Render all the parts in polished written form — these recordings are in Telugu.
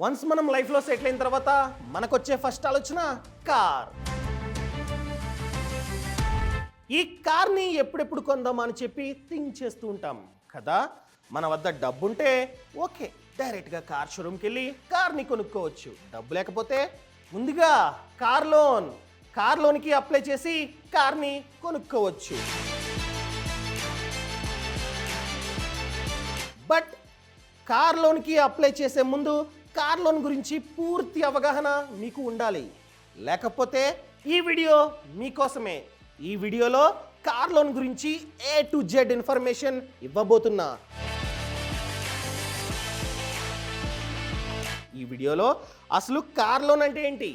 వన్స్ మనం లైఫ్లో సెటిల్ అయిన తర్వాత మనకొచ్చే ఫస్ట్ ఆలోచన కార్. ఈ కార్ని ఎప్పుడెప్పుడు కొందామా అని చెప్పి థింక్ చేస్తూ ఉంటాం కదా. మన వద్ద డబ్బు ఉంటే ఓకే, డైరెక్ట్గా కార్ షోరూమ్కి వెళ్ళి కార్ని కొనుక్కోవచ్చు. డబ్బు లేకపోతే ముందుగా కార్ లోన్కి అప్లై చేసి కార్ని కొనుక్కోవచ్చు. బట్ కార్ లోన్కి అప్లై చేసే ముందు కార్ లోన్ గురించి పూర్తి అవగాహన మీకు ఉండాలి. లేకపోతే ఈ వీడియో మీకోసమే. ఈ వీడియోలో కార్ లోన్ గురించి A to Z ఇన్ఫర్మేషన్ ఇవ్వబోతున్నా. ఈ వీడియోలో అసలు కార్ లోన్ అంటే ఏంటి,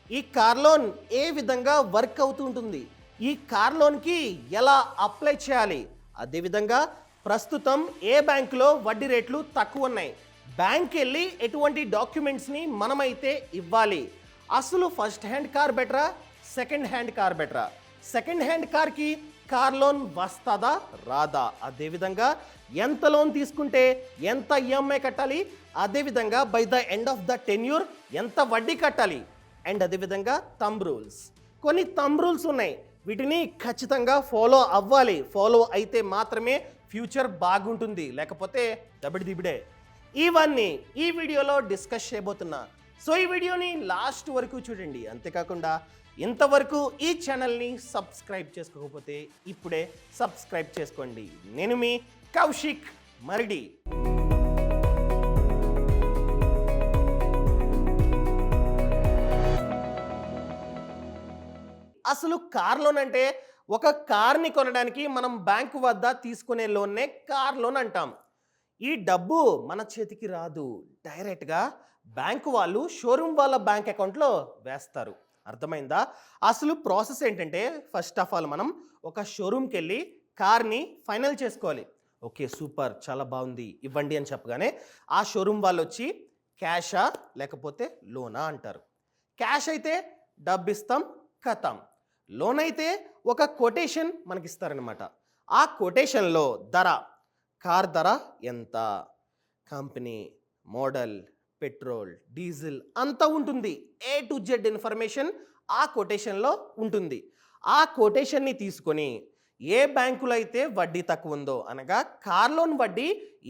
ఈ కార్ లోన్ ఏ విధంగా వర్క్ అవుతూ ఉంటుంది, ఈ కార్ లోన్కి ఎలా అప్లై చేయాలి, అదేవిధంగా ప్రస్తుతం ఏ బ్యాంకులో వడ్డీ రేట్లు తక్కువ ఉన్నాయి, బ్యాంక్ వెళ్ళి ఎటువంటి డాక్యుమెంట్స్ని మనమైతే ఇవ్వాలి, అసలు ఫస్ట్ హ్యాండ్ కార్ బెటరా సెకండ్ హ్యాండ్ కార్ బెటరా, సెకండ్ హ్యాండ్ కార్కి కార్ లోన్ వస్తుందా రాదా, అదేవిధంగా ఎంత లోన్ తీసుకుంటే ఎంత ఈఎంఐ కట్టాలి, అదేవిధంగా by the end of the tenure ఎంత వడ్డీ కట్టాలి, అండ్ అదేవిధంగా థంబ్ రూల్స్. కొన్ని థంబ్ రూల్స్ ఉన్నాయి, వీటిని ఖచ్చితంగా ఫాలో అవ్వాలి. ఫాలో అయితే మాత్రమే ఫ్యూచర్ బాగుంటుంది, లేకపోతే దబిడిదిబిడే. ఇవన్నీ ఈ వీడియోలో డిస్కస్ చేయబోతున్నా. సో ఈ వీడియోని లాస్ట్ వరకు చూడండి. అంతేకాకుండా ఇంతవరకు ఈ ఛానల్ని సబ్స్క్రైబ్ చేసుకోకపోతే ఇప్పుడే సబ్స్క్రైబ్ చేసుకోండి. నేను మీ కౌశిక్ మరిడి. అసలు కార్ లోన్ అంటే ఒక కార్ని కొనడానికి మనం బ్యాంకు వద్ద తీసుకునే లోన్నే కార్ లోన్ అంటాం. ఈ డబ్బు మన చేతికి రాదు, డైరెక్ట్గా బ్యాంకు వాళ్ళు షోరూమ్ వాళ్ళ బ్యాంక్ అకౌంట్లో వేస్తారు. అర్థమైందా? అసలు ప్రాసెస్ ఏంటంటే, ఫస్ట్ ఆఫ్ ఆల్ మనం ఒక షోరూమ్కి వెళ్ళి కార్ని ఫైనల్ చేసుకోవాలి. ఓకే సూపర్, చాలా బాగుంది, ఇవ్వండి అని చెప్పగానే ఆ షోరూమ్ వాళ్ళు వచ్చి క్యాషా లేకపోతే లోనా అంటారు. క్యాష్ అయితే డబ్బు ఇస్తాం, కథం. లోన్ అయితే ఒక కొటేషన్ మనకిస్తారనమాట. ఆ కొటేషన్లో కార్ ధర ఎంత, కంపెనీ, మోడల్, పెట్రోల్, డీజిల్ అంతా ఉంటుంది. A to Z ఇన్ఫర్మేషన్ ఆ కొటేషన్లో ఉంటుంది. ఆ కొటేషన్ని తీసుకొని ఏ బ్యాంకులో అయితే వడ్డీ తక్కువ ఉందో, అనగా కార్ లోన్ వడ్డీ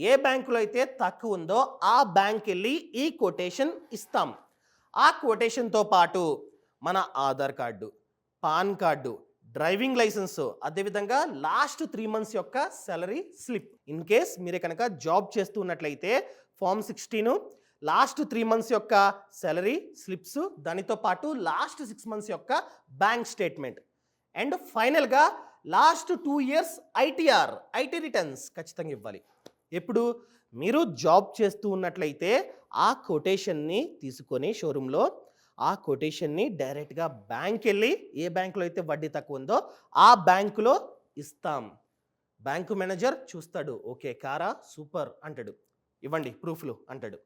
ఏ బ్యాంకులో అయితే తక్కువ ఉందో ఆ బ్యాంక్ వెళ్ళి ఈ కొటేషన్ ఇస్తాం. ఆ కొటేషన్తో పాటు మన Aadhaar card, PAN card, driving licence, అదేవిధంగా లాస్ట్ 3 months యొక్క సాలరీ స్లిప్. ఇన్ కేస్ మీరే కనుక జాబ్ చేస్తూ ఉన్నట్లయితే ఫామ్ 16, లాస్ట్ 3 months యొక్క సాలరీ స్లిప్స్, దానితో పాటు లాస్ట్ 6 months యొక్క బ్యాంక్ స్టేట్మెంట్, అండ్ ఫైనల్గా లాస్ట్ 2 years ఐటీ రిటర్న్స్ ఖచ్చితంగా ఇవ్వాలి. ఎప్పుడు మీరు జాబ్ చేస్తూ ఉన్నట్లయితే ఆ కొటేషన్ని తీసుకొని షోరూంలో ఆ కొటేషన్ని డైరెక్ట్గా బ్యాంక్ వెళ్ళి ఏ బ్యాంకులో అయితే వడ్డీ తక్కువ ఉందో ఆ బ్యాంకులో ఇస్తాం. బ్యాంకు మేనేజర్ చూస్తాడు, ఓకే కారా సూపర్ అంటాడు, ఇవ్వండి ప్రూఫ్లు అంటాడు.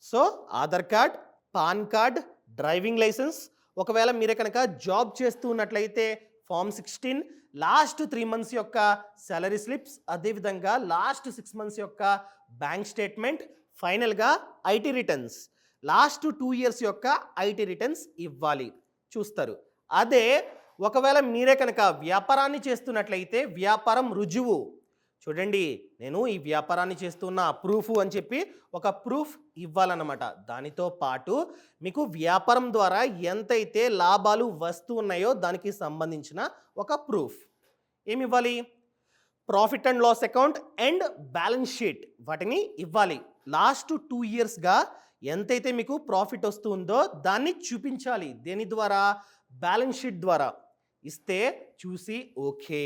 So Aadhaar card, PAN card, driving licence, ఒకవేళ మీరే కనుక జాబ్ చేస్తూ ఉన్నట్లయితే ఫామ్ 16, లాస్ట్ 3 months యొక్క సాలరీ స్లిప్స్, అదేవిధంగా లాస్ట్ 6 months యొక్క బ్యాంక్ స్టేట్మెంట్, ఫైనల్గా ఐటీ రిటర్న్స్, లాస్ట్ 2 years యొక్క ఐటీ రిటర్న్స్ ఇవ్వాలి, చూస్తారు. అదే ఒకవేళ మీరే కనుక వ్యాపారాన్ని చేస్తున్నట్లయితే వ్యాపారం రుజువు, చూడండి నేను ఈ వ్యాపారాన్ని చేస్తున్న ప్రూఫ్ అని చెప్పి ఒక ప్రూఫ్ ఇవ్వాలన్నమాట. దానితో పాటు మీకు వ్యాపారం ద్వారా ఎంతైతే లాభాలు వస్తూ ఉన్నాయో దానికి సంబంధించిన ఒక ప్రూఫ్. ఏమి ఇవ్వాలి? Profit and loss account and balance sheet, వాటిని ఇవ్వాలి. లాస్ట్ 2 yearsగా ఎంతైతే మీకు ప్రాఫిట్ వస్తుందో దాన్ని చూపించాలి. దేని ద్వారా? బ్యాలెన్స్ షీట్ ద్వారా. ఇస్తే చూసి ఓకే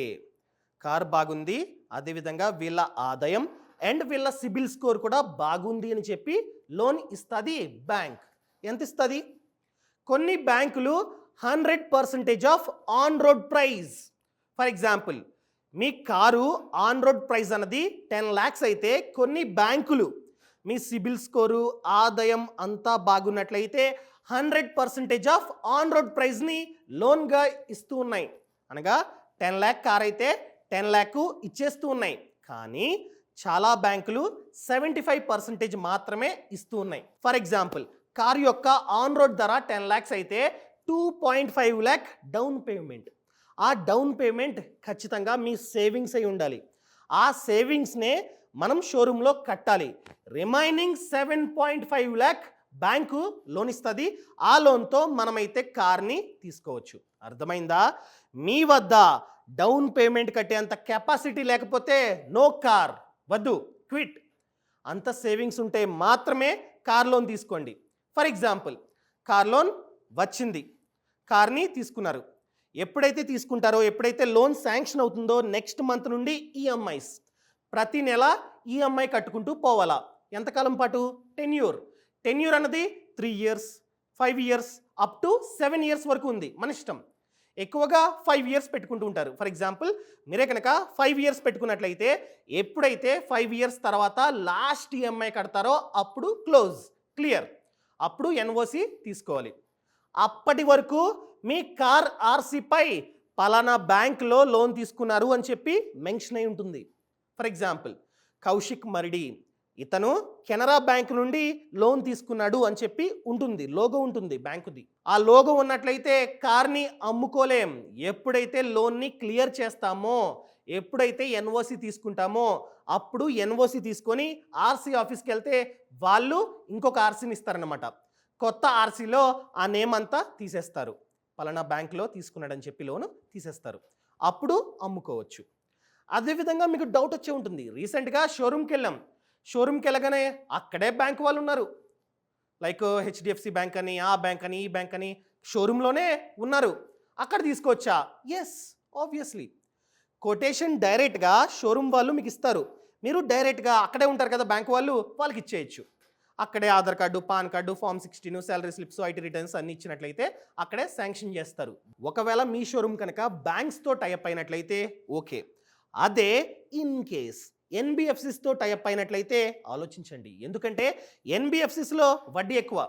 కార్ బాగుంది, అదేవిధంగా వీళ్ళ ఆదాయం అండ్ వీళ్ళ సిబిల్ స్కోర్ కూడా బాగుంది అని చెప్పి లోన్ ఇస్తుంది బ్యాంక్. ఎంత ఇస్తుంది? కొన్ని బ్యాంకులు 100% of on road price. For example me car on road price అన్నది 10 lakhs అయితే కొన్ని బ్యాంకులు మీ సిబిల్ స్కోరు, ఆదాయం అంతా బాగున్నట్లయితే 100% ఆఫ్ ఆన్ రోడ్ ప్రైస్ని లోన్గా ఇస్తూ ఉన్నాయి. అనగా 10 lakh కార్ అయితే 10 lakh ఇచ్చేస్తూ ఉన్నాయి. కానీ చాలా బ్యాంకులు 75% మాత్రమే ఇస్తూ ఉన్నాయి. ఫర్ ఎగ్జాంపుల్, కార్ యొక్క ఆన్ రోడ్ ధర 10 lakhs అయితే 2.5 lakh డౌన్ పేమెంట్. ఆ డౌన్ పేమెంట్ ఖచ్చితంగా మీ సేవింగ్స్ అయి ఉండాలి. ఆ సేవింగ్స్నే మనం షోరూంలో కట్టాలి. రిమైనింగ్ 7.5 lakh బ్యాంకు లోన్ ఇస్తుంది. ఆ లోన్తో మనమైతే కార్ని తీసుకోవచ్చు. అర్థమైందా? మీ వద్ద డౌన్ పేమెంట్ కట్టేంత కెపాసిటీ లేకపోతే నో కార్, వద్దు, క్విట్. అంత సేవింగ్స్ ఉంటే మాత్రమే కార్ లోన్ తీసుకోండి. ఫర్ ఎగ్జాంపుల్, కార్ లోన్ వచ్చింది, కార్ని తీసుకున్నారు. ఎప్పుడైతే తీసుకుంటారో, ఎప్పుడైతే లోన్ శాంక్షన్ అవుతుందో నెక్స్ట్ మంత్ నుండి ఈఎంఐస్, ప్రతి నెల ఈఎంఐ కట్టుకుంటూ పోవాలా. ఎంతకాలం పాటు? టెన్యూర్ అన్నది 3 years, 5 years, up to 7 years వరకు ఉంది, మన ఇష్టం. ఎక్కువగా 5 years పెట్టుకుంటూ ఉంటారు. ఫర్ ఎగ్జాంపుల్, మీరే కనుక 5 years పెట్టుకున్నట్లయితే ఎప్పుడైతే 5 years తర్వాత లాస్ట్ ఈఎంఐ కడతారో అప్పుడు క్లియర్, అప్పుడు ఎన్ఓసి తీసుకోవాలి. అప్పటి వరకు మీ కార్ ఆర్సీపై పలానా బ్యాంక్లో లోన్ తీసుకున్నారు అని చెప్పి మెన్షన్ అయి ఉంటుంది. ఫర్ ఎగ్జాంపుల్, కౌశిక్ మరిడి, ఇతను కెనరా బ్యాంక్ నుండి లోన్ తీసుకున్నాడు అని చెప్పి ఉంటుంది, లోగో ఉంటుంది బ్యాంకుది. ఆ లోగో ఉన్నట్లయితే కార్ని అమ్ముకోలేం. ఎప్పుడైతే లోన్ని క్లియర్ చేస్తామో, ఎప్పుడైతే ఎన్ఓసి తీసుకుంటామో అప్పుడు ఎన్ఓసి తీసుకొని ఆర్సీ ఆఫీస్కి వెళ్తే వాళ్ళు ఇంకొక ఆర్సీని ఇస్తారనమాట. కొత్త ఆర్సీలో ఆ నేమ్ అంతా తీసేస్తారు. పలానా బ్యాంకులో తీసుకున్నాడని చెప్పి లోను తీసేస్తారు. అప్పుడు అమ్ముకోవచ్చు. అదేవిధంగా మీకు డౌట్ వచ్చే ఉంటుంది. రీసెంట్గా షోరూమ్కి వెళ్ళగానే అక్కడే బ్యాంక్ వాళ్ళు ఉన్నారు. లైక్ హెచ్డిఎఫ్సి బ్యాంక్ అని, ఆ బ్యాంక్ అని, ఈ బ్యాంక్ అని షోరూంలోనే ఉన్నారు. అక్కడ తీసుకోవచ్చా? Yes, obviously. కొటేషన్ డైరెక్ట్గా షోరూమ్ వాళ్ళు మీకు ఇస్తారు. మీరు డైరెక్ట్గా అక్కడే ఉంటారు కదా బ్యాంక్ వాళ్ళు, వాళ్ళకి ఇచ్చేయచ్చు. అక్కడే Aadhaar card, PAN card, form 16, salary slips, IT returns అన్ని ఇచ్చినట్లయితే అక్కడే శాంక్షన్ చేస్తారు. ఒకవేళ మీ షోరూమ్ కనుక బ్యాంక్స్తో టైఅప్ అయినట్లయితే ఓకే. అదే ఇన్ కేస్ ఎన్బిఎఫ్సిస్తో టైఅప్ అయినట్లయితే ఆలోచించండి. ఎందుకంటే ఎన్బిఎఫ్సిస్లో వడ్డీ ఎక్కువ,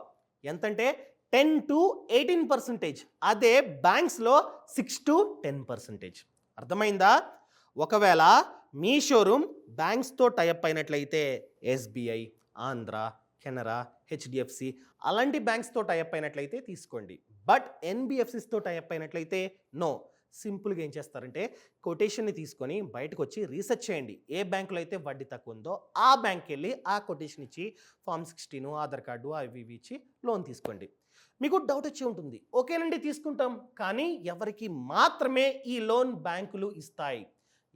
ఎంతంటే 10 to 18%. అదే బ్యాంక్స్లో 6 to 10%. అర్థమైందా? ఒకవేళ మీ షోరూమ్ బ్యాంక్స్తో టైఅప్ అయినట్లయితే ఎస్బీఐ, ఆంధ్ర, కెనరా, హెచ్డిఎఫ్సి అలాంటి బ్యాంక్స్తో టైఅప్ అయినట్లయితే తీసుకోండి. బట్ ఎన్బిఎఫ్సిస్తో టైఅప్ అయినట్లయితే నో. సింపుల్గా ఏం చేస్తారంటే కొటేషన్ని తీసుకొని బయటకు వచ్చి రీసెర్చ్ చేయండి. ఏ బ్యాంకులో అయితే వడ్డీ తక్కువ ఉందో ఆ బ్యాంక్కి వెళ్ళి ఆ కొటేషన్ ఇచ్చి ఫామ్ 16, ఆధార్ కార్డు అవి ఇవి ఇచ్చి లోన్ తీసుకోండి. మీకు డౌట్ వచ్చి ఉంటుంది, ఓకేనండి తీసుకుంటాం, కానీ ఎవరికి మాత్రమే ఈ లోన్ బ్యాంకులు ఇస్తాయి?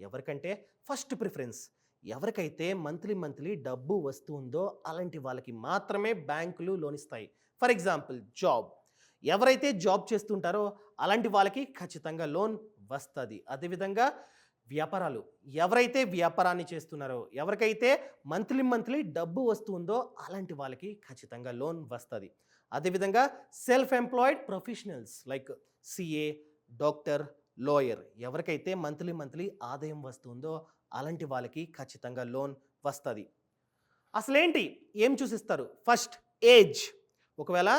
ఎవరికంటే ఫస్ట్ ప్రిఫరెన్స్ ఎవరికైతే మంత్లీ డబ్బు వస్తుందో అలాంటి వాళ్ళకి మాత్రమే బ్యాంకులు లోన్ ఇస్తాయి. ఫర్ ఎగ్జాంపుల్, ఎవరైతే జాబ్ చేస్తుంటారో అలాంటి వాళ్ళకి ఖచ్చితంగా లోన్ వస్తుంది. అదేవిధంగా వ్యాపారాలు, ఎవరైతే వ్యాపారాన్ని చేస్తున్నారో, ఎవరికైతే మంత్లీ డబ్బు వస్తుందో అలాంటి వాళ్ళకి ఖచ్చితంగా లోన్ వస్తుంది. అదేవిధంగా self employed professionals like CA, doctor, lawyer, ఎవరికైతే మంత్లీ ఆదాయం వస్తుందో అలాంటి వాళ్ళకి ఖచ్చితంగా లోన్ వస్తుంది. అసలేంటి, ఏం చూసిస్తారు? First age. ఒకవేళ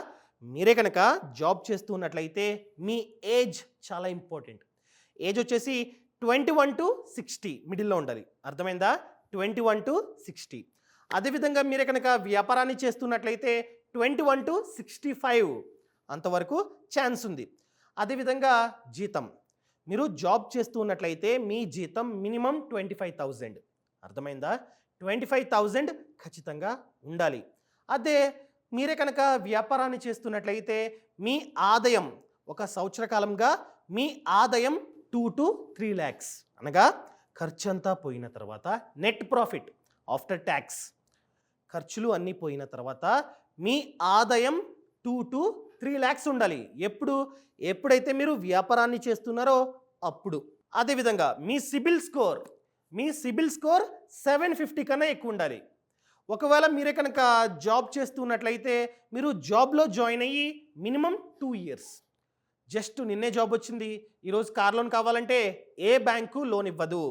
మీరే కనుక జాబ్ చేస్తూ ఉన్నట్లయితే మీ ఏజ్ చాలా ఇంపార్టెంట్. ఏజ్ వచ్చేసి 21 to 60 మిడిల్లో ఉండాలి. అర్థమైందా? 21 to 60. అదేవిధంగా మీరే కనుక వ్యాపారాన్ని చేస్తున్నట్లయితే 21 to 65 అంతవరకు ఛాన్స్ ఉంది. అదేవిధంగా జీతం, మీరు జాబ్ చేస్తూ ఉన్నట్లయితే మీ జీతం మినిమం 25,000. అర్థమైందా? 25,000 ఖచ్చితంగా ఉండాలి. అదే మీరే కనుక వ్యాపారాన్ని చేస్తున్నట్లయితే మీ ఆదాయం ఒక సంవత్సర కాలంగా మీ ఆదాయం 2 to 3 lakhs, అనగా ఖర్చంతా పోయిన తర్వాత నెట్ ప్రాఫిట్ ఆఫ్టర్ ట్యాక్స్, ఖర్చులు అన్నీ పోయిన తర్వాత మీ ఆదాయం 2 to 3 lakhs ఉండాలి. ఎప్పుడైతే మీరు వ్యాపారాన్ని చేస్తున్నారో అప్పుడు. అదేవిధంగా మీ సిబిల్ స్కోర్ 750 కన్నా ఎక్కువ ఉండాలి. ఒకవేళ మీరే కనుక జాబ్ చేస్తున్నట్లయితే మీరు జాబ్లో జాయిన్ అయ్యి మినిమం 2 years, జస్ట్ నిన్నే జాబ్ వచ్చింది, ఈరోజు కార్ లోన్ కావాలంటే ఏ బ్యాంకు లోన్ ఇవ్వదు.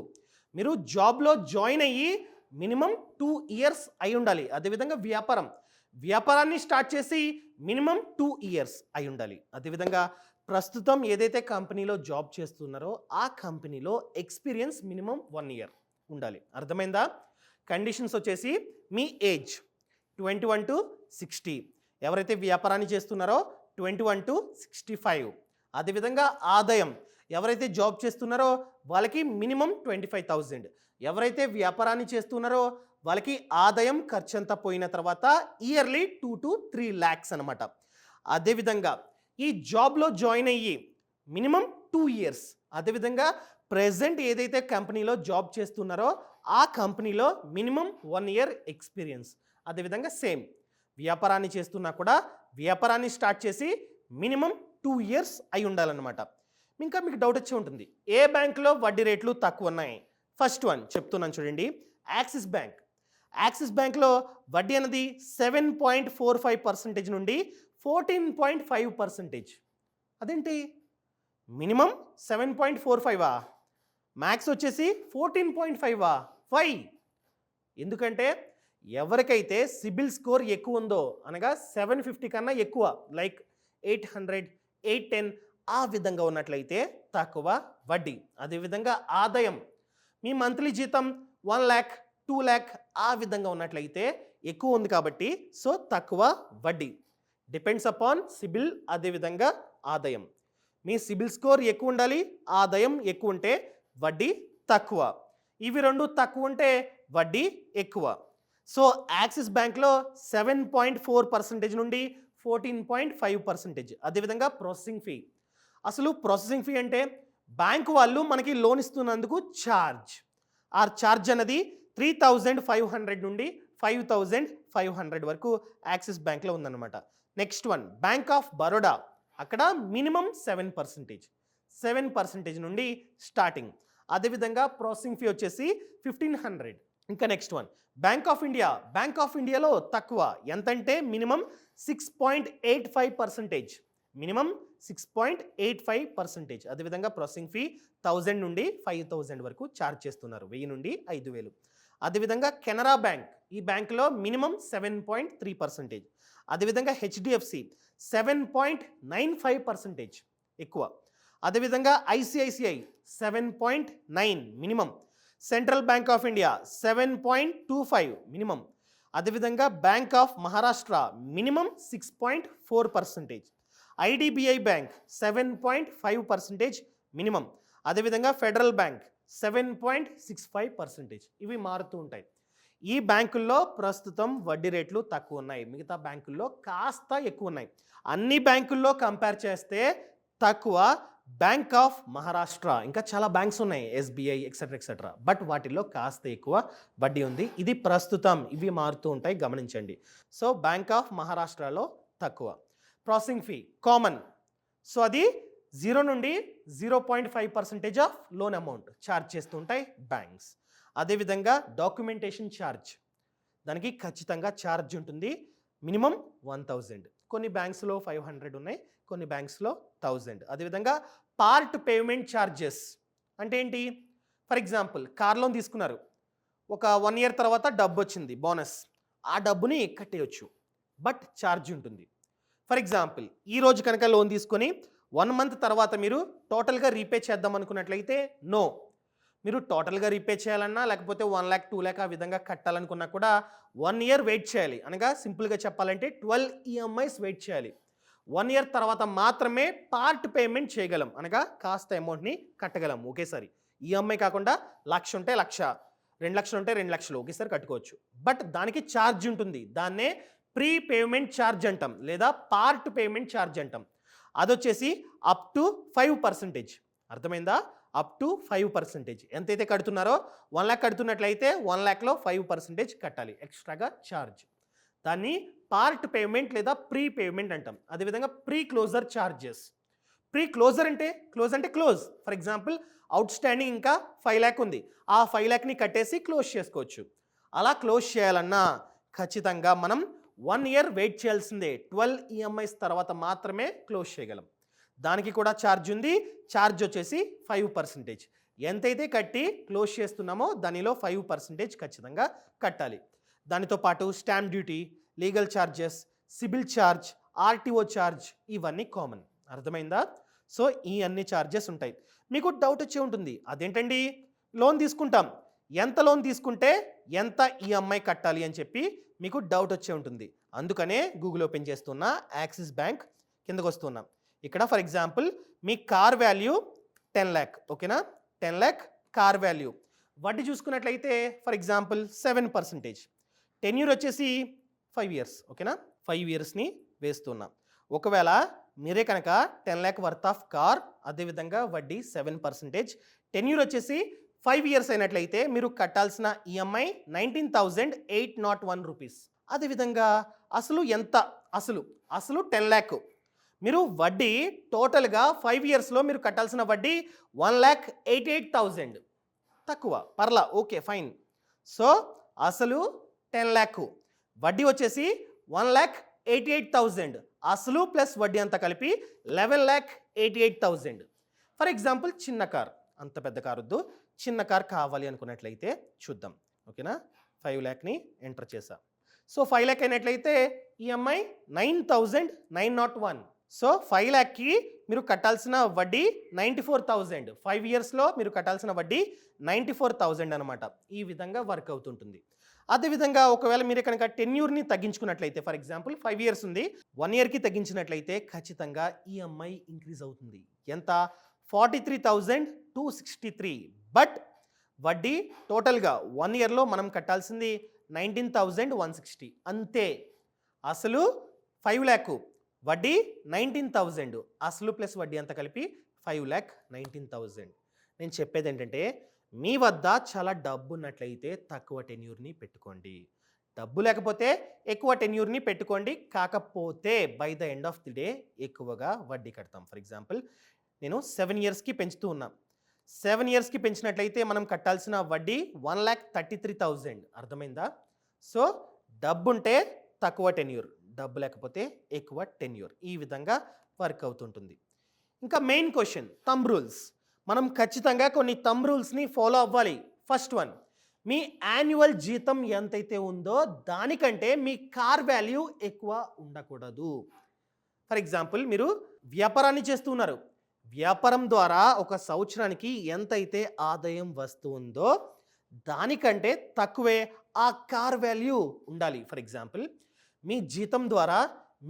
మీరు జాబ్లో జాయిన్ అయ్యి మినిమం 2 years అయి ఉండాలి. అదేవిధంగా వ్యాపారాన్ని స్టార్ట్ చేసి మినిమం 2 years అయి ఉండాలి. అదేవిధంగా ప్రస్తుతం ఏదైతే కంపెనీలో జాబ్ చేస్తున్నారో ఆ కంపెనీలో ఎక్స్పీరియన్స్ మినిమం 1 year ఉండాలి. అర్థమైందా? కండిషన్స్ వచ్చేసి మీ ఏజ్ 21 టు 60, ఎవరైతే వ్యాపారాన్ని చేస్తున్నారో 21 టు 65. అదేవిధంగా ఆదాయం, ఎవరైతే జాబ్ చేస్తున్నారో వాళ్ళకి మినిమం 25,000, ఎవరైతే వ్యాపారాన్ని చేస్తున్నారో వాళ్ళకి ఆదాయం ఖర్చంతా పోయిన తర్వాత ఇయర్లీ 2 to 3 lakhs అనమాట. అదేవిధంగా ఈ జాబ్లో జాయిన్ అయ్యి మినిమం 2 years, అదేవిధంగా ప్రెజెంట్ ఏదైతే కంపెనీలో జాబ్ చేస్తున్నారో ఆ కంపెనీలో మినిమం 1 year ఎక్స్పీరియన్స్. అదేవిధంగా సేమ్ వ్యాపారాన్ని చేస్తున్నా కూడా వ్యాపారాన్ని స్టార్ట్ చేసి మినిమం 2 years అయి ఉండాలన్నమాట. ఇంకా మీకు డౌట్ వచ్చి ఉంటుంది, ఏ బ్యాంకులో వడ్డీ రేట్లు తక్కువ ఉన్నాయి? ఫస్ట్ వన్ చెప్తున్నాను చూడండి, యాక్సిస్ బ్యాంక్. యాక్సిస్ బ్యాంక్లో వడ్డీ అనేది 7.45% నుండి 14.5%. అదేంటి మినిమం 7.45, మ్యాక్స్ వచ్చేసి 14.5. వై? ఎందుకంటే ఎవరికైతే సిబిల్ స్కోర్ ఎక్కువ ఉందో, అనగా 750 కన్నా ఎక్కువ, లైక్ 800, 810 ఆ విధంగా ఉన్నట్లయితే తక్కువ వడ్డీ. అదేవిధంగా ఆదాయం, మీ మంత్లీ జీతం 1 lakh, 2 lakh ఆ విధంగా ఉన్నట్లయితే ఎక్కువ ఉంది కాబట్టి సో తక్కువ వడ్డీ. డిపెండ్స్ అపాన్ సిబిల్, అదేవిధంగా ఆదాయం. మీ సిబిల్ స్కోర్ ఎక్కువ ఉండాలి, ఆదాయం ఎక్కువ ఉంటే వడ్డీ తక్కువ. ఇవి రెండు తక్కువ ఉంటే వడ్డీ ఎక్కువ. సో యాక్సిస్ బ్యాంక్లో 7.4% నుండి 14.5%. అదేవిధంగా ప్రాసెసింగ్ ఫీ. అసలు ప్రాసెసింగ్ ఫీ అంటే బ్యాంకు వాళ్ళు మనకి లోన్ ఇస్తున్నందుకు ఛార్జ్. ఆ ఛార్జ్ అనేది 3,500 నుండి 5,500 వరకు యాక్సిస్ బ్యాంక్లో ఉందన్నమాట. Next one bank of Baroda. అక్కడ మినిమం 7% నుండి స్టార్టింగ్. అదేవిధంగా ప్రాసెసింగ్ ఫీ వచ్చేసి 1,500. ఇంకా next one bank of India. Bank of ఇండియాలో తక్కువ, ఎంతంటే మినిమం 6.85%. మినిమం 6.85%. అదేవిధంగా ప్రాసెసింగ్ ఫీ 1000 నుండి 5000 వరకు ఛార్జ్ చేస్తున్నారు, 1000 నుండి 5000. అదేవిధంగా కెనరా బ్యాంక్, ఈ బ్యాంకులో మినిమం 7.3%. అదేవిధంగా హెచ్డిఎఫ్సి 7.95% ఎక్కువ. అదేవిధంగా ICICI 7.9 minimum. Central bank of India 7.25 minimum. అదేవిధంగా bank of Maharashtra minimum 6.4%. IDBI bank 7.5% minimum. అదేవిధంగా ఫెడరల్ బ్యాంక్ 7.65%. ఇవి మారుతూ ఉంటాయి. ఈ బ్యాంకుల్లో ప్రస్తుతం వడ్డీ రేట్లు తక్కువ ఉన్నాయి, మిగతా బ్యాంకుల్లో కాస్త ఎక్కువ ఉన్నాయి. అన్ని బ్యాంకుల్లో కంపేర్ చేస్తే తక్కువ బ్యాంక్ ఆఫ్ మహారాష్ట్ర. ఇంకా చాలా బ్యాంక్స్ ఉన్నాయి, ఎస్బీఐ ఎక్సెట్రా, బట్ వాటిల్లో కాస్త ఎక్కువ వడ్డీ ఉంది. ఇది ప్రస్తుతం, ఇవి మారుతూ ఉంటాయి, గమనించండి. సో బ్యాంక్ ఆఫ్ మహారాష్ట్రలో తక్కువ. ప్రాసెసింగ్ ఫీ కామన్, సో అది 0 నుండి 0.5% ఆఫ్ లోన్ అమౌంట్ ఛార్జ్ చేస్తుంటాయి బ్యాంక్స్. అదేవిధంగా డాక్యుమెంటేషన్ ఛార్జ్, దానికి ఖచ్చితంగా ఛార్జ్ ఉంటుంది, మినిమం 1000. కొన్ని బ్యాంక్స్లో 500 ఉన్నాయి, కొన్ని బ్యాంక్స్లో 1000. అదేవిధంగా పార్ట్ పేమెంట్ ఛార్జెస్ అంటే ఏంటి? ఫర్ ఎగ్జాంపుల్ కార్ లోన్ తీసుకున్నారు, ఒక 1 year తర్వాత డబ్బు వచ్చింది బోనస్, ఆ డబ్బుని కట్టేయచ్చు, బట్ ఛార్జ్ ఉంటుంది. ఫర్ ఎగ్జాంపుల్ ఈ రోజు కనుక లోన్ తీసుకొని 1 month తర్వాత మీరు టోటల్గా రీపే చేద్దాం అనుకున్నట్లయితే నో. మీరు టోటల్గా రీపే చేయాలన్నా లేకపోతే 1 lakh 2 lakh ఆ విధంగా కట్టాలనుకున్నా కూడా 1 year వెయిట్ చేయాలి. అనగా సింపుల్గా చెప్పాలంటే 12 EMIs వెయిట్ చేయాలి. 1 year తర్వాత మాత్రమే పార్ట్ పేమెంట్ చేయగలం, అనగా కాస్త అమౌంట్ని కట్టగలం ఒకేసారి. ఈఎంఐ కాకుండా 1,00,000 ఉంటే 1,00,000, 2 లక్షలు ఉంటే 2 లక్షలు ఒకేసారి కట్టుకోవచ్చు. బట్ దానికి ఛార్జ్ ఉంటుంది, దాన్నే ప్రీ పేమెంట్ ఛార్జ్ అంటాం, లేదా పార్ట్ పేమెంట్ ఛార్జ్ అంటాం. అదొచ్చేసి అప్ టు 5%. అర్థమైందా? Up to 5%. ఎంతైతే కడుతున్నారో 1 lakh కడుతున్నట్లయితే 1 lakhలో 5% కట్టాలి ఎక్స్ట్రాగా ఛార్జ్. దాన్ని పార్ట్ పేమెంట్ లేదా ప్రీ పేమెంట్ అంటాం. అదేవిధంగా preclosure charges. Preclosure అంటే close. For example outstanding ఇంకా 5 lakh ఉంది, ఆ 5 lakhని కట్టేసి క్లోజ్ చేసుకోవచ్చు. అలా క్లోజ్ చేయాలన్నా ఖచ్చితంగా మనం 1 year వెయిట్ చేయాల్సిందే. 12 EMIs తర్వాత మాత్రమే క్లోజ్ చేయగలం. దానికి కూడా ఛార్జ్ ఉంది. ఛార్జ్ వచ్చేసి 5%. ఎంతైతే కట్టి క్లోజ్ చేస్తున్నామో దానిలో 5% ఖచ్చితంగా కట్టాలి. దానితో పాటు stamp duty, legal charges, CIBIL charge, RTO charge ఇవన్నీ కామన్. అర్థమైందా? సో ఈ అన్ని ఛార్జెస్ ఉంటాయి. మీకు డౌట్ వచ్చే ఉంటుంది, అదేంటండి లోన్ తీసుకుంటాం, ఎంత లోన్ తీసుకుంటే ఎంత ఈఎంఐ కట్టాలి అని చెప్పి మీకు డౌట్ వచ్చే ఉంటుంది. అందుకనే గూగుల్ ఓపెన్ చేస్తున్నా, యాక్సిస్ బ్యాంక్ కిందకు వస్తున్నాం. ఇక్కడ for example me car value 10 lakh, ఓకేనా, 10 lakh కార్ వాల్యూ. వడ్డీ చూసుకున్నట్లయితే ఫర్ ఎగ్జాంపుల్ 7%, టెన్యూర్ వచ్చేసి 5 years, ఓకేనా, 5 yearsని వేస్తున్నాం. ఒకవేళ మీరే కనుక 10 lakh వర్త్ ఆఫ్ కార్, అదేవిధంగా వడ్డీ 7%, టెన్యూర్ వచ్చేసి 5 years అయినట్లయితే మీరు కట్టాల్సిన ఈఎంఐ 19,801 రూపీస్. అదేవిధంగా అసలు ఎంత, అసలు 10 lakh, మీరు వడ్డీ టోటల్గా 5 yearsలో మీరు కట్టాల్సిన వడ్డీ 1,88,000, తక్కువ, పర్లా, ఓకే ఫైన్. సో అసలు 10 lakh, వడ్డీ వచ్చేసి 1,88,000, అసలు ప్లస్ వడ్డీ అంతా కలిపి 11,88,000. ఫర్ ఎగ్జాంపుల్ చిన్న కార్, అంత పెద్ద కార్ వద్దు, చిన్న కార్ కావాలి అనుకున్నట్లయితే చూద్దాం, ఓకేనా. 5 lakhని ఎంటర్ చేసా. సో 5 lakh అయినట్లయితే ఈఎంఐ 9,901. సో 5 lakhకి మీరు కట్టాల్సిన వడ్డీ 94,000, 5 yearsలో మీరు కట్టాల్సిన వడ్డీ 94,000 అనమాట. ఈ విధంగా వర్క్ అవుతుంటుంది. అదేవిధంగా ఒకవేళ మీరు కనుక టెన్యూర్ని తగ్గించుకున్నట్లయితే, ఫర్ ఎగ్జాంపుల్ 5 years ఉంది, 1 yearకి తగ్గించినట్లయితే ఖచ్చితంగా ఈఎంఐ ఇంక్రీజ్ అవుతుంది. ఎంత? 43,263. బట్ వడ్డీ టోటల్గా 1 yearలో మనం కట్టాల్సింది 19,160 అంతే. అసలు 5 lakh, వడ్డీ 19,000, అసలు ప్లస్ వడ్డీ అంతా కలిపి 5,19,000. నేను చెప్పేది ఏంటంటే, మీ వద్ద చాలా డబ్బు ఉన్నట్లయితే తక్కువ టెన్యూర్ని పెట్టుకోండి, డబ్బు లేకపోతే ఎక్కువ టెన్యూర్ని పెట్టుకోండి. కాకపోతే by the end of the day ఎక్కువగా వడ్డీ కడతాం. ఫర్ ఎగ్జాంపుల్ నేను 7 yearsకి పెంచుతూ ఉన్నా, 7 yearsకి పెంచినట్లయితే మనం కట్టాల్సిన వడ్డీ 1,33,000. అర్థమైందా? సో డబ్బు ఉంటే తక్కువ టెన్యూర్, డబ్బు లేకపోతే ఎక్కువ టెన్యూర్. ఈ విధంగా వర్క్ అవుతుంటుంది. ఇంకా మెయిన్ క్వశ్చన్, థంబ్ రూల్స్. మనం ఖచ్చితంగా కొన్ని థంబ్ రూల్స్ని ఫాలో అవ్వాలి. ఫస్ట్ వన్, మీ యాన్యువల్ జీతం ఎంతైతే ఉందో దానికంటే మీ కార్ వాల్యూ ఎక్కువ ఉండకూడదు. ఫర్ ఎగ్జాంపుల్ మీరు వ్యాపారాన్ని చేస్తున్నారు, వ్యాపారం ద్వారా ఒక సంవత్సరానికి ఎంతైతే ఆదాయం వస్తుందో దానికంటే తక్కువే ఆ కార్ వాల్యూ ఉండాలి. ఫర్ ఎగ్జాంపుల్ మీ జీతం ద్వారా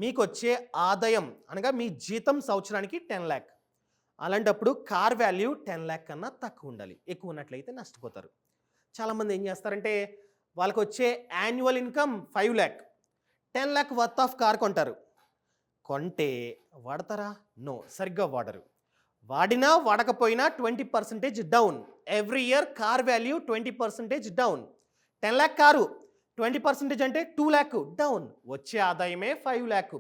మీకు వచ్చే ఆదాయం అనగా మీ జీతం సంవత్సరానికి 10 lakh, అలాంటప్పుడు కార్ వాల్యూ 10 lakh కన్నా తక్కువ ఉండాలి. ఎక్కువ ఉన్నట్లయితే నష్టపోతారు. చాలామంది ఏం చేస్తారంటే వాళ్ళకి వచ్చే annual income 5 lakh, 10 lakh worth of car కొంటారు. కొంటే వాడతారా? నో, సరిగ్గా వాడరు. వాడినా వాడకపోయినా 20% down. Every year car value 20% down. 10 lakh car 20% అంటే 2 lakh డౌన్. వచ్చే ఆదాయమే 5 lakh.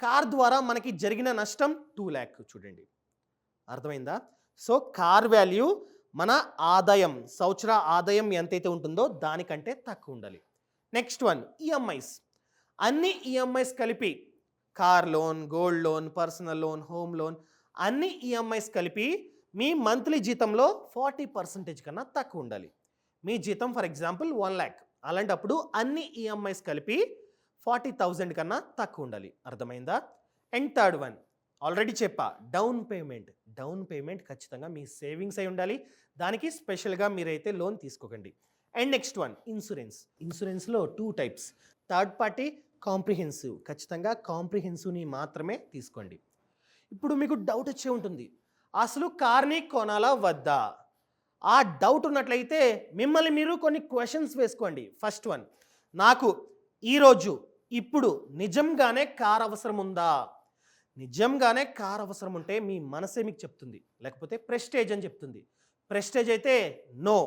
కార్ ద్వారా మనకి జరిగిన నష్టం 2 lakh. చూడండి, అర్థమైందా? సో కార్ వాల్యూ మన ఆదాయం, సంవత్సర ఆదాయం ఎంతైతే ఉంటుందో దానికంటే తక్కువ ఉండాలి. Next one, EMIs. అన్ని ఈఎంఐస్ కలిపి, car loan, gold loan, personal loan, home loan, అన్ని ఈఎంఐస్ కలిపి మీ మంత్లీ జీతంలో 40% కన్నా తక్కువ ఉండాలి. మీ జీతం ఫర్ ఎగ్జాంపుల్ 1 lakh, అలాంటప్పుడు అన్ని ఈఎంఐస్ కలిపి 40,000 కన్నా తక్కువ ఉండాలి. అర్థమైందా? అండ్ థర్డ్ వన్, ఆల్రెడీ చెప్పా, డౌన్ పేమెంట్. డౌన్ పేమెంట్ ఖచ్చితంగా మీ సేవింగ్స్ అయి ఉండాలి. దానికి స్పెషల్గా మీరైతే లోన్ తీసుకోకండి. And next one, insurance. ఇన్సూరెన్స్లో 2 types, థర్డ్ పార్టీ, కాంప్రిహెన్సివ్. ఖచ్చితంగా కాంప్రిహెన్సివ్ని మాత్రమే తీసుకోండి. ఇప్పుడు మీకు డౌట్ వచ్చే ఉంటుంది, అసలు కార్ని కొనాలా వద్దా? ఆ డౌట్ ఉన్నట్లయితే మిమ్మల్ని మీరు కొన్ని క్వశ్చన్స్ వేసుకోండి. ఫస్ట్ వన్, నాకు ఈరోజు ఇప్పుడు నిజంగానే కార్ అవసరం ఉందా? నిజంగానే కార్ అవసరం ఉంటే మీ మనసే మీకు చెప్తుంది, లేకపోతే ప్రెస్టేజ్ అని చెప్తుంది. ప్రెస్టేజ్ అయితే నో.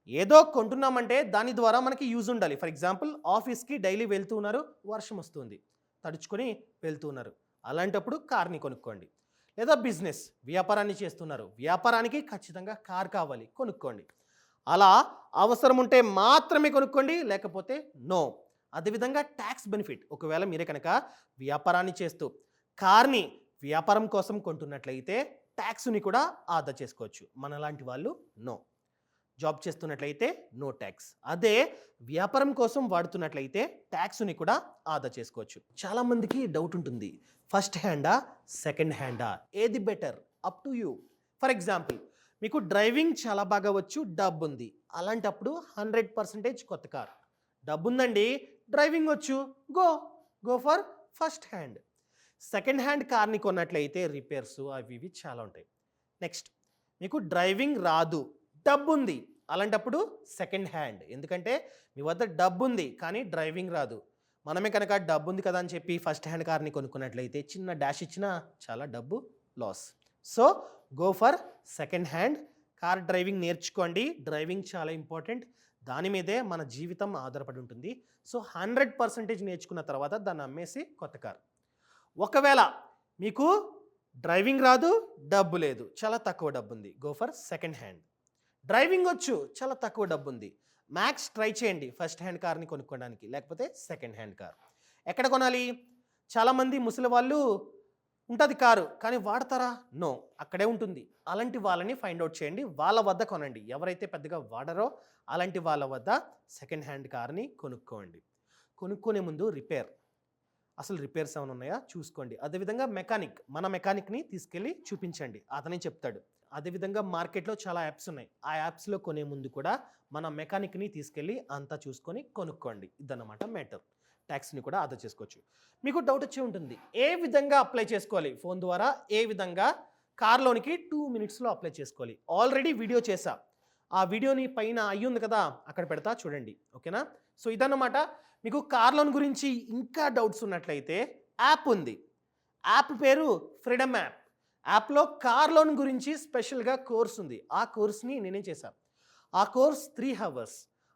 ఏదో కొంటున్నామంటే దాని ద్వారా మనకి యూజ్ ఉండాలి. ఫర్ ఎగ్జాంపుల్ ఆఫీస్కి డైలీ వెళ్తూ ఉన్నారు, వర్షం వస్తుంది, తడుచుకొని వెళ్తూ ఉన్నారు, అలాంటప్పుడు కార్ని కొనుక్కోండి. లేదా బిజినెస్, వ్యాపారాన్ని చేస్తున్నారు, వ్యాపారానికి ఖచ్చితంగా కార్ కావాలి, కొనుక్కోండి. అలా అవసరం ఉంటే మాత్రమే కొనుక్కోండి, లేకపోతే నో. అదేవిధంగా ట్యాక్స్ బెనిఫిట్, ఒకవేళ మీరే కనుక వ్యాపారాన్ని చేస్తూ కార్ని వ్యాపారం కోసం కొంటున్నట్లయితే ట్యాక్స్ని కూడా ఆదా చేసుకోవచ్చు. మనలాంటి వాళ్ళు నో. జాబ్ చేస్తున్నట్లయితే నో ట్యాక్స్. అదే వ్యాపారం కోసం వాడుతున్నట్లయితే ట్యాక్స్ని కూడా ఆదా చేసుకోవచ్చు. చాలామందికి డౌట్ ఉంటుంది, ఫస్ట్ హ్యాండా సెకండ్ హ్యాండా, ఏది better? Up to you. For example మీకు డ్రైవింగ్ చాలా బాగా వచ్చు, డబ్బు ఉంది, అలాంటప్పుడు 100% కొత్త కార్. డబ్బు ఉందండి, డ్రైవింగ్ వచ్చు, go go for first hand. Second hand కార్ని కొన్నట్లయితే రిపేర్స్ అవి ఇవి చాలా ఉంటాయి. నెక్స్ట్ మీకు డ్రైవింగ్ రాదు, డబ్బు ఉంది, అలాంటప్పుడు సెకండ్ హ్యాండ్. ఎందుకంటే మీ వద్ద డబ్బు ఉంది కానీ డ్రైవింగ్ రాదు. మనమే కనుక డబ్బు ఉంది కదా అని చెప్పి ఫస్ట్ హ్యాండ్ కార్ని కొనుక్కున్నట్లయితే చిన్న డాష్ ఇచ్చినా చాలా డబ్బు loss. So go for second hand. Car driving నేర్చుకోండి, డ్రైవింగ్ చాలా ఇంపార్టెంట్, దాని మీదే మన జీవితం ఆధారపడి ఉంటుంది. సో 100% నేర్చుకున్న తర్వాత దాన్ని అమ్మేసి కొత్త కార్. ఒకవేళ మీకు డ్రైవింగ్ రాదు, డబ్బు లేదు, చాలా తక్కువ డబ్బు ఉంది, go for second hand. Driving వచ్చు, చాలా తక్కువ డబ్బు ఉంది, మ్యాక్స్ ట్రై చేయండి ఫస్ట్ హ్యాండ్ కార్ని కొనుక్కోవడానికి, లేకపోతే సెకండ్ హ్యాండ్ కార్. ఎక్కడ కొనాలి? చాలామంది ముసలి వాళ్ళు ఉంటుంది కారు కానీ వాడతారా? నో, అక్కడే ఉంటుంది. అలాంటి వాళ్ళని ఫైండ్ అవుట్ చేయండి, వాళ్ళ వద్ద కొనండి. ఎవరైతే పెద్దగా వాడరో అలాంటి వాళ్ళ వద్ద సెకండ్ హ్యాండ్ కార్ని కొనుక్కోండి. కొనుక్కునే ముందు అసలు రిపేర్స్ ఏమైనా ఉన్నాయా చూసుకోండి. అదేవిధంగా మన మెకానిక్ని తీసుకెళ్ళి చూపించండి, అతనే చెప్తాడు. అదేవిధంగా మార్కెట్లో చాలా యాప్స్ ఉన్నాయి, ఆ యాప్స్లో కొనే ముందు కూడా మన మెకానిక్ని తీసుకెళ్ళి అంతా చూసుకొని కొనుక్కోండి. ఇదన్నమాట మ్యాటర్. ట్యాక్స్ని కూడా ఆదా చేసుకోవచ్చు. మీకు డౌట్ వచ్చి ఉంటుంది, ఏ విధంగా అప్లై చేసుకోవాలి ఫోన్ ద్వారా, ఏ విధంగా కార్ లోన్కి 2 minutesలో అప్లై చేసుకోవాలి. ఆల్రెడీ వీడియో చేశా, ఆ వీడియోని పైన అయ్యింది కదా అక్కడ పెడతా చూడండి, ఓకేనా? సో ఇదన్నమాట. మీకు కార్ లోన్ గురించి ఇంకా డౌట్స్ ఉన్నట్లయితే యాప్ ఉంది, యాప్ పేరు ఫ్రీడమ్ యాప్. యాప్లో కార్ లోన్ గురించి స్పెషల్గా కోర్స్ ఉంది, ఆ కోర్స్ని నేనే చేశాను. ఆ కోర్స్ 3 hours.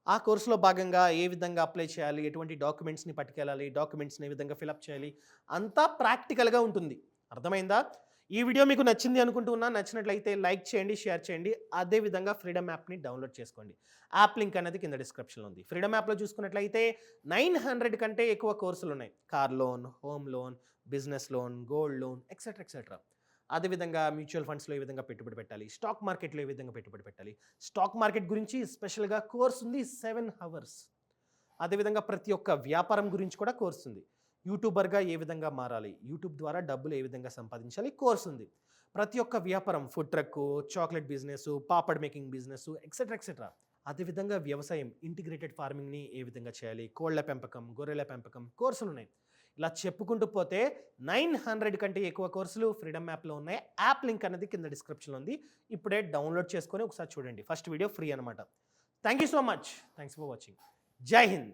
ఆ కోర్సులో భాగంగా ఏ విధంగా అప్లై చేయాలి, ఎటువంటి డాక్యుమెంట్స్ని పట్టుకెళ్ళాలి, డాక్యుమెంట్స్ని ఏ విధంగా ఫిలప్ చేయాలి, అంతా ప్రాక్టికల్గా ఉంటుంది. అర్థమైందా? ఈ వీడియో మీకు నచ్చింది అనుకుంటున్నా. నచ్చినట్లయితే లైక్ చేయండి, షేర్ చేయండి. అదేవిధంగా ఫ్రీడమ్ యాప్ని డౌన్లోడ్ చేసుకోండి. యాప్ లింక్ అనేది కింద డిస్క్రిప్షన్లో ఉంది. ఫ్రీడమ్ యాప్లో చూసుకున్నట్లయితే 900 కంటే ఎక్కువ కోర్సులు ఉన్నాయి. Car loan, home loan, business loan, gold loan, etcetera etcetera. అదేవిధంగా మ్యూచువల్ ఫండ్స్లో ఏ విధంగా పెట్టుబడి పెట్టాలి, స్టాక్ మార్కెట్లో ఏ విధంగా పెట్టుబడి పెట్టాలి, స్టాక్ మార్కెట్ గురించి స్పెషల్గా కోర్స్ ఉంది 7 hours. అదేవిధంగా ప్రతి ఒక్క వ్యాపారం గురించి కూడా కోర్స్ ఉంది. యూట్యూబర్గా ఏ విధంగా మారాలి, యూట్యూబ్ ద్వారా డబ్బులు ఏ విధంగా సంపాదించాలి, కోర్స్ ఉంది. ప్రతి ఒక్క వ్యాపారం, food truck, chocolate business, papad making business, etcetera etcetera. అదేవిధంగా వ్యవసాయం, ఇంటిగ్రేటెడ్ ఫార్మింగ్ని ఏ విధంగా చేయాలి, కోళ్ల పెంపకం, గొర్రెల పెంపకం, కోర్సులు ఉన్నాయి. ఇలా చెప్పుకుంటూ పోతే 900 కంటే ఎక్కువ కోర్సులు ఫ్రీడమ్ యాప్లో ఉన్నాయి. యాప్ లింక్ అనేది కింద డిస్క్రిప్షన్లో ఉంది. ఇప్పుడే డౌన్లోడ్ చేసుకొని ఒకసారి చూడండి. ఫస్ట్ వీడియో ఫ్రీ అనమాట. Thank you so much. Thanks for watching. జై హింద్.